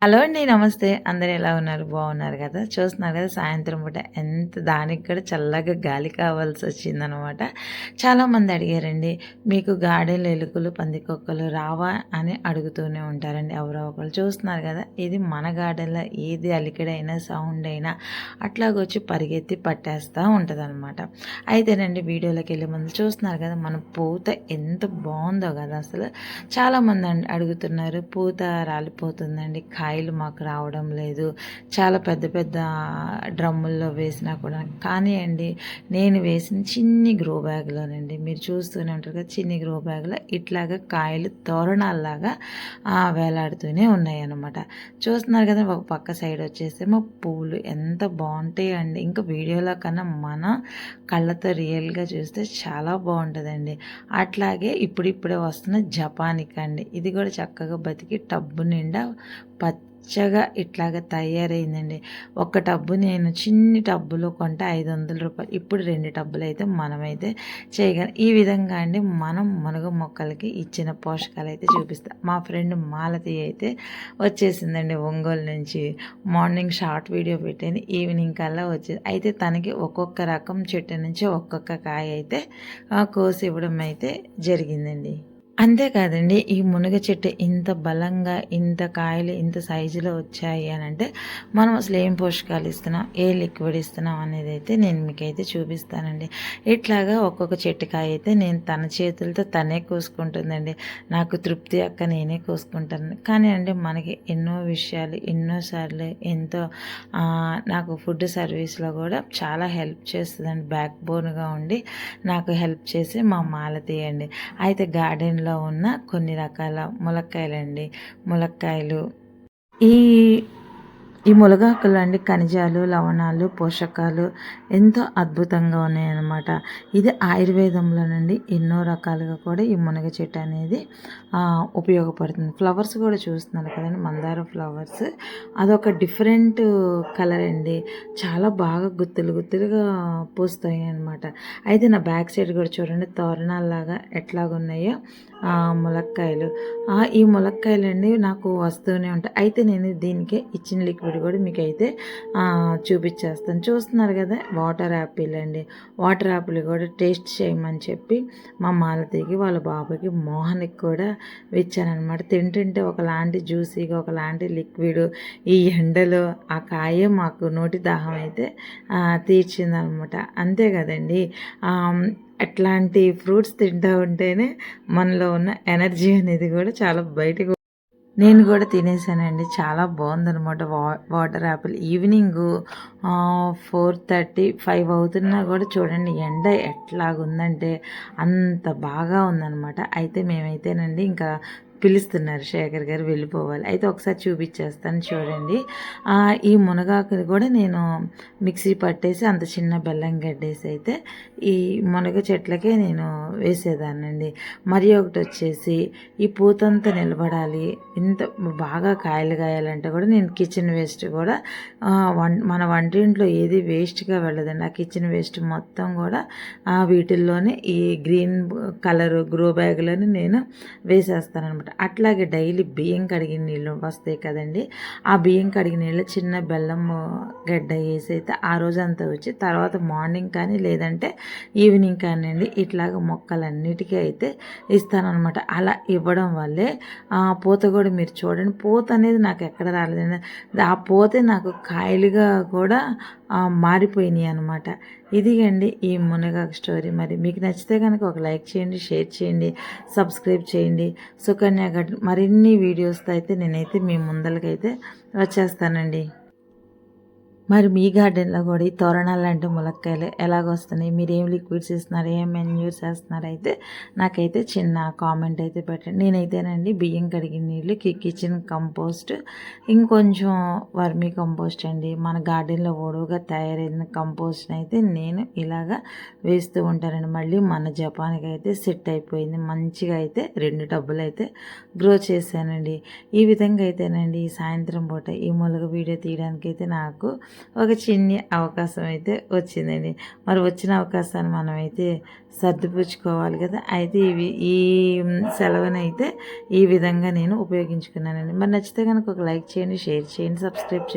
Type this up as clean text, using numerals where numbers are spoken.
Hello అండి. నమస్తే. అందరూ ఎలా ఉన్నారు? బాగున్నారు కదా! చూస్తున్నారు కదా! సాయంత్రం పూట దానికి కూడా చల్లగా గాలి కావాల్సొచ్చిందనమాట. చాలామంది అడిగారండి, మీకు గార్డెన్‌లో ఎలుకలు, పందికొక్కలు రావా అని అడుగుతూనే ఉంటారండి ఎవరో ఒకళ్ళు. చూస్తున్నారు కదా! ఇది మన గార్డెన్‌లో ఏది అలికిడైనా, సౌండ్ అయినా అట్లాగొచ్చి పరిగెత్తి పట్టేస్తా ఉంటదనమాట. అయితేనండి వీడియోలోకెళ్ళే ముందు చూస్తున్నారు కదా! మన పూత ఎంత బావుందో కదా అసలు. చాలామంది అడుగుతున్నారు, పూత రాలిపోతుందండి, కాయలు మాకు రావడం లేదు, చాలా పెద్ద పెద్ద డ్రమ్ముల్లో వేసినా కూడా. కానీ అండి, నేను వేసిన చిన్ని గ్రో బ్యాగ్లోనండి, మీరు చూస్తూనే ఉంటారు కదా, చిన్ని గ్రో బ్యాగ్లో ఇట్లాగా కాయలు తోరణాల్లాగా వేలాడుతూనే ఉన్నాయి అన్నమాట. చూస్తున్నారు కదా, ఒక పక్క సైడ్ వచ్చేసేమో పూలు ఎంత బాగుంటాయండి. ఇంకా వీడియోలో కన్నా మన కళ్ళతో రియల్గా చూస్తే చాలా బాగుంటుందండి. అట్లాగే ఇప్పుడిప్పుడే వస్తున్న జపానిక్ అండి, ఇది కూడా చక్కగా బతికి టబ్బు నిండా పచ్చగా ఇట్లాగ తయారైందండి. ఒక టబ్బు నేను చిన్ని టబ్బులో కొంటే రూ. 500, ఇప్పుడు 2 టబ్బులు అయితే మనమైతే చేయగలం. ఈ విధంగా అండి మనం మునగ మొక్కలకి ఇచ్చిన పోషకాలు అయితే చూపిస్తాం. మా ఫ్రెండ్ మాలతి అయితే వచ్చేసిందండి ఒంగోలు నుంచి. మార్నింగ్ షార్ట్ వీడియో పెట్టాను, ఈవినింగ్ కల్లా వచ్చేది. అయితే తనకి ఒక్కొక్క రకం చెట్టు నుంచి ఒక్కొక్క కాయ అయితే కోసి ఇవ్వడం అయితే జరిగిందండి. అంతేకాదండి, ఈ మునగ చెట్టు ఇంత బలంగా, ఇంత కాయలు ఇంత సైజులో వచ్చాయి అనంటే మనం అసలు ఏం పోషకాలు ఇస్తున్నాం, ఏ లిక్విడ్ ఇస్తున్నాం అనేది అయితే నేను మీకైతే చూపిస్తానండి. ఇట్లాగా ఒక్కొక్క చెట్టుకాయ అయితే నేను తన చేతులతో తనే కోసుకుంటుందండి. నాకు తృప్తి అక్క నేనే కోసుకుంటాను. కానీ అండి, మనకి ఎన్నో విషయాలు ఎన్నోసార్లు ఎంతో నాకు ఫుడ్ సర్వీస్లో కూడా చాలా హెల్ప్ చేస్తుందండి. బ్యాక్ బోన్గా ఉండి నాకు హెల్ప్ చేసి మా మాలతి అండి. అయితే గార్డెన్లో ఉన్న కొన్ని రకాల ములక్కాయలండి, ములక్కాయలు, ఈ ఈ మునగాకులు అండి ఖనిజాలు, లవణాలు, పోషకాలు ఎంతో అద్భుతంగా ఉన్నాయన్నమాట. ఇది ఆయుర్వేదంలోనండి ఎన్నో రకాలుగా కూడా ఈ మునగ చెట్టు అనేది ఉపయోగపడుతుంది. ఫ్లవర్స్ కూడా చూస్తున్నారు కదండి, మందార ఫ్లవర్స్, అదొక డిఫరెంట్ కలర్ అండి. చాలా బాగా గుత్తులు గుత్తులుగా పూస్తాయి అన్నమాట. అయితే నా బ్యాక్ సైడ్ కూడా చూడండి, తోరణాల్లాగా ఎట్లాగున్నాయో ములక్కాయలు. ఈ ములక్కాయలండి నాకు వస్తూనే ఉంటాయి. అయితే నేను దీనికి ఇచ్చిన లిక్విడ్ కూడా మీకు అయితే చూపించేస్తాను. చూస్తున్నారు కదా, వాటర్ యాపిల్ అండి. వాటర్ యాపిల్ కూడా టేస్ట్ చేయమని చెప్పి మా మాలతికి, వాళ్ళ బాబాకి, మోహన్కి కూడా ఇచ్చానమాట. తింటుంటే ఒకలాంటి జ్యూసీగా, ఒకలాంటి లిక్విడ్. ఈ ఎండలో ఆ కాయ మాకు నోటి దాహం అయితే తీర్చిందనమాట. అంతే కదండి, అట్లాంటి ఫ్రూట్స్ తింటూ ఉంటేనే మనలో ఉన్న ఎనర్జీ అనేది కూడా చాలా బయటకు. నేను కూడా తినేసానండి, చాలా బాగుందనమాట వాటర్ యాపిల్. ఈవినింగ్ 4:30, 5 అవుతున్నా కూడా చూడండి ఎండ ఎట్లాగుందంటే అంత బాగా ఉందనమాట. అయితే మేమైతేనండి ఇంకా పిలుస్తున్నారు, శేఖర్ గారు వెళ్ళిపోవాలి. అయితే ఒకసారి చూపించేస్తాను చూడండి. ఈ మునగాకుని కూడా నేను మిక్సీ పట్టేసి అంత చిన్న బెల్లం గడ్డేసి అయితే ఈ మునగ చెట్లకే నేను వేసేదాన్నండి. మరి ఒకటి వచ్చేసి, ఈ పూతంతా నిలబడాలి, ఇంత బాగా కాయలు కాయాలంటే కూడా నేను కిచెన్ వేస్ట్ కూడా మన వంటింట్లో ఏది వేస్ట్గా వెళ్ళదండి. ఆ కిచెన్ వేస్ట్ మొత్తం కూడా వీటిల్లోనే ఈ గ్రీన్ కలర్ గ్రో బ్యాగ్లోనే నేను వేసేస్తాను అనమాట. అట్లాగే డైలీ బియ్యం కడిగిన నీళ్ళు వస్తాయి కదండి, ఆ బియ్యం కడిగిన నీళ్ళు చిన్న బెల్లం గడ్డ వేసి అయితే ఆ రోజంతా వచ్చి తర్వాత మార్నింగ్ కానీ లేదంటే ఈవినింగ్ కానివ్వండి ఇట్లాగ మొక్కలన్నిటికీ అయితే ఇస్తానన్నమాట. అలా ఇవ్వడం వల్లే పూత కూడా మీరు చూడండి, పూత అనేది నాకు ఎక్కడ రాలేదండి, ఆ పూతే నాకు కాయలుగా కూడా మారిపోయినాయి అనమాట. ఇదిగండి ఈ మునగాకు స్టోరీ. మరి మీకు నచ్చితే కనుక ఒక లైక్ చేయండి, షేర్ చేయండి, సబ్స్క్రైబ్ చేయండి. సుకన్య గార్డెన్ మరిన్ని వీడియోస్తో అయితే నేనైతే మీ ముందలకైతే వచ్చేస్తానండి. మరి మీ గార్డెన్లో కూడా ఈ తోరణాలు లాంటి ములక్కాయలు ఎలాగొస్తున్నాయి, మీరు ఏం లిక్విడ్స్ ఇస్తున్నారు, ఏం మెన్యూస్ వేస్తున్నారు అయితే నాకైతే చిన్న కామెంట్ అయితే పెట్టండి. నేనైతేనండి బియ్యం కడిగిన నీళ్ళు, కిచెన్ కంపోస్ట్, ఇంకొంచెం వర్మీ కంపోస్ట్ అండి, మన గార్డెన్లో ఒడువుగా తయారైన కంపోస్ట్ని అయితే నేను ఇలాగా వేస్తూ ఉంటానండి. మళ్ళీ మన జపాన్కి అయితే సెట్ అయిపోయింది, మంచిగా అయితే 2 టబ్బులు అయితే గ్రో చేశానండి. ఈ విధంగా అయితేనండి ఈ సాయంత్రం పూట ఈ మొలక వీడియో తీయడానికైతే నాకు ఒక చిన్ని అవకాశం అయితే వచ్చిందండి. మరి వచ్చిన అవకాశాన్ని మనమైతే సర్దిపుచ్చుకోవాలి కదా! అయితే ఈ సెలవునైతే ఈ విధంగా నేను ఉపయోగించుకున్నానండి. మరి నచ్చితే గనుక ఒక లైక్ చేయండి, షేర్ చేయండి, సబ్స్క్రైబ్ చేయండి.